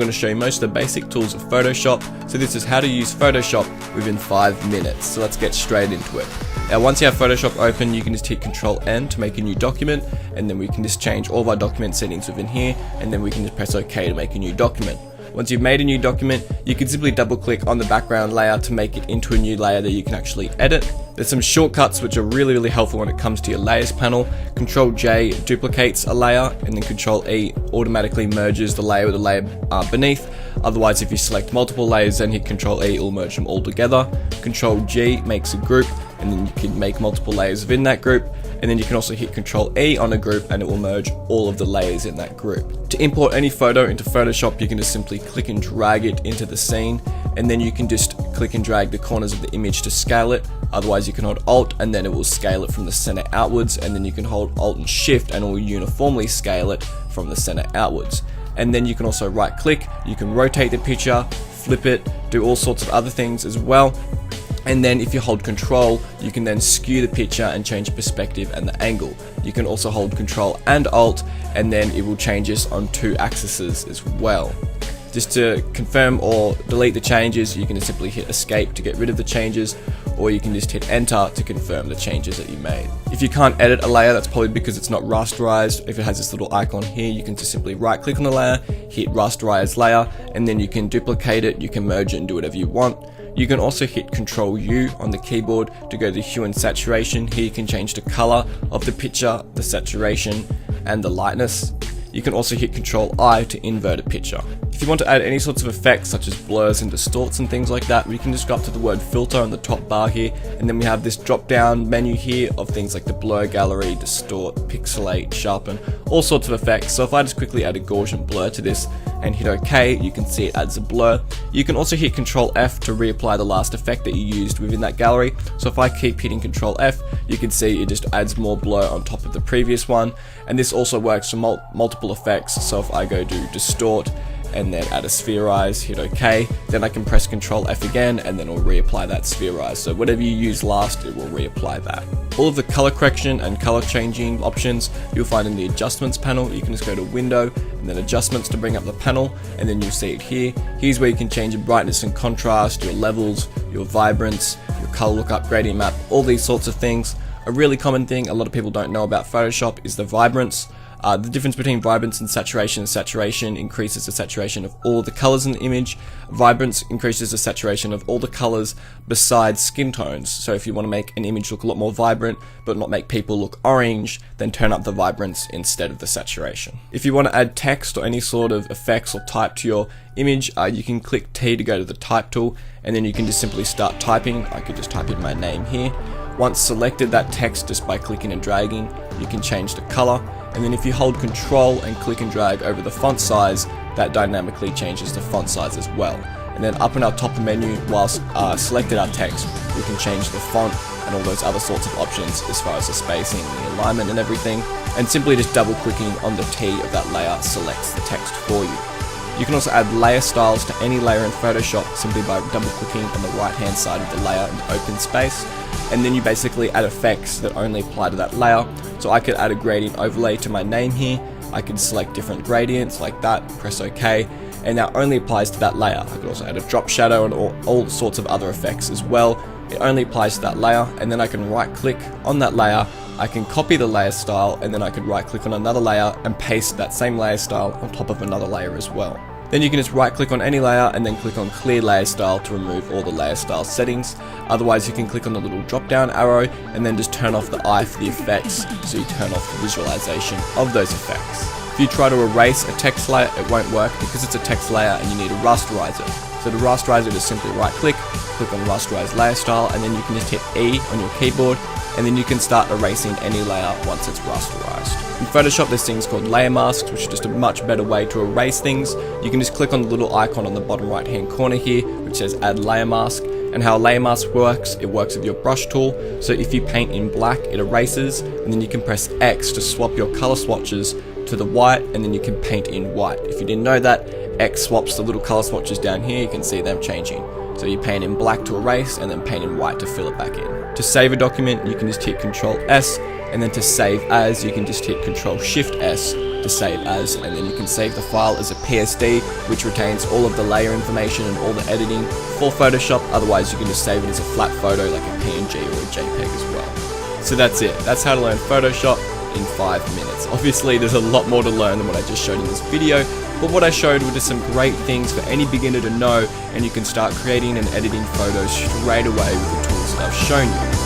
going to show you most of the basic tools of Photoshop. So this is how to use Photoshop within 5 minutes. So let's get straight into it. Now once you have Photoshop open, you can just hit Control N to make a new document, and then we can just change all of our document settings within here, and then we can just press OK to make a new document. Once you've made a new document, you can simply double click on the background layer to make it into a new layer that you can actually edit. There's some shortcuts which are really helpful when it comes to your layers panel. Control J duplicates a layer, and then Control E automatically merges the layer with the layer beneath. Otherwise, if you select multiple layers then hit Control E, it will merge them all together. Control G makes a group, and then you can make multiple layers within that group. And then you can also hit Control E on a group and it will merge all of the layers in that group. To import any photo into Photoshop, you can just simply click and drag it into the scene, and then you can just click and drag the corners of the image to scale it. Otherwise you can hold Alt and then it will scale it from the center outwards, and then you can hold Alt and Shift and it will uniformly scale it from the center outwards. And then you can also right click, you can rotate the picture, flip it, do all sorts of other things as well. And then if you hold Control, you can then skew the picture and change perspective and the angle. You can also hold Control and Alt, and then it will change this on 2 axes as well. Just to confirm or delete the changes, you can just simply hit Escape to get rid of the changes, or you can just hit Enter to confirm the changes that you made. If you can't edit a layer, that's probably because it's not rasterized. If it has this little icon here, you can just simply right click on the layer, hit Rasterize Layer, and then you can duplicate it, you can merge it and do whatever you want. You can also hit Control U on the keyboard to go to hue and saturation. Here you can change the color of the picture, the saturation, and the lightness. You can also hit Control I to invert a picture. If you want to add any sorts of effects such as blurs and distorts and things like that, we can just go up to the word filter on the top bar here, and then we have this drop down menu here of things like the blur gallery, distort, pixelate, sharpen, all sorts of effects. So if I just quickly add a Gaussian blur to this and hit OK, you can see it adds a blur. You can also hit Control F to reapply the last effect that you used within that gallery. So if I keep hitting Control F, you can see it just adds more blur on top of the previous one. And this also works for multiple effects. So if I go to distort and then add a spherize, hit OK, then I can press Control F again and then it will reapply that spherize. So whatever you used last, it will reapply that. All of the color correction and color changing options you'll find in the adjustments panel. You can just go to Window and then Adjustments to bring up the panel, and then you'll see it here. Here's where you can change your brightness and contrast, your levels, your vibrance, your color lookup, gradient map, all these sorts of things. A really common thing a lot of people don't know about Photoshop is the vibrance. The difference between vibrance and saturation increases the saturation of all the colors in the image. Vibrance increases the saturation of all the colors besides skin tones. So if you want to make an image look a lot more vibrant but not make people look orange, then turn up the vibrance instead of the saturation. If you want to add text or any sort of effects or type to your image, you can click T to go to the type tool, and then you can just simply start typing. I could just type in my name here. Once selected that text just by clicking and dragging, you can change the color, and then if you hold Control and click and drag over the font size, that dynamically changes the font size as well. And then up in our top menu, whilst selected our text, we can change the font and all those other sorts of options as far as the spacing, the alignment and everything, and simply just double clicking on the T of that layer selects the text for you. You can also add layer styles to any layer in Photoshop simply by double clicking on the right hand side of the layer in the open space, and then you basically add effects that only apply to that layer. So I could add a gradient overlay to my name here. I could select different gradients like that, press OK, and that only applies to that layer. I could also add a drop shadow and all sorts of other effects as well. It only applies to that layer, and then I can right click on that layer, I can copy the layer style, and then I could right click on another layer and paste that same layer style on top of another layer as well. Then you can just right click on any layer and then click on Clear Layer Style to remove all the layer style settings. Otherwise you can click on the little drop down arrow and then just turn off the eye for the effects, so you turn off the visualization of those effects. If you try to erase a text layer, it won't work because it's a text layer and you need to rasterize it. So to rasterize it, just simply right click on Rasterize Layer Style, and then you can just hit E on your keyboard, and then you can start erasing any layer once it's rasterized. In Photoshop there's things called layer masks, which is just a much better way to erase things. You can just click on the little icon on the bottom right hand corner here which says Add Layer Mask, and how a layer mask works, it works with your brush tool. So if you paint in black, it erases, and then you can press X to swap your color swatches to the white, and then you can paint in white. If you didn't know that, X swaps the little color swatches down here, you can see them changing. So you paint in black to erase and then paint in white to fill it back in. To save a document, you can just hit Control S, and then to save as, you can just hit Control Shift S to save as, and then you can save the file as a PSD, which retains all of the layer information and all the editing for Photoshop. Otherwise you can just save it as a flat photo like a PNG or a JPEG as well. So that's it. That's how to learn Photoshop in 5 minutes. Obviously there's a lot more to learn than what I just showed in this video, but what I showed were just some great things for any beginner to know, and you can start creating and editing photos straight away with the tools that I've shown you.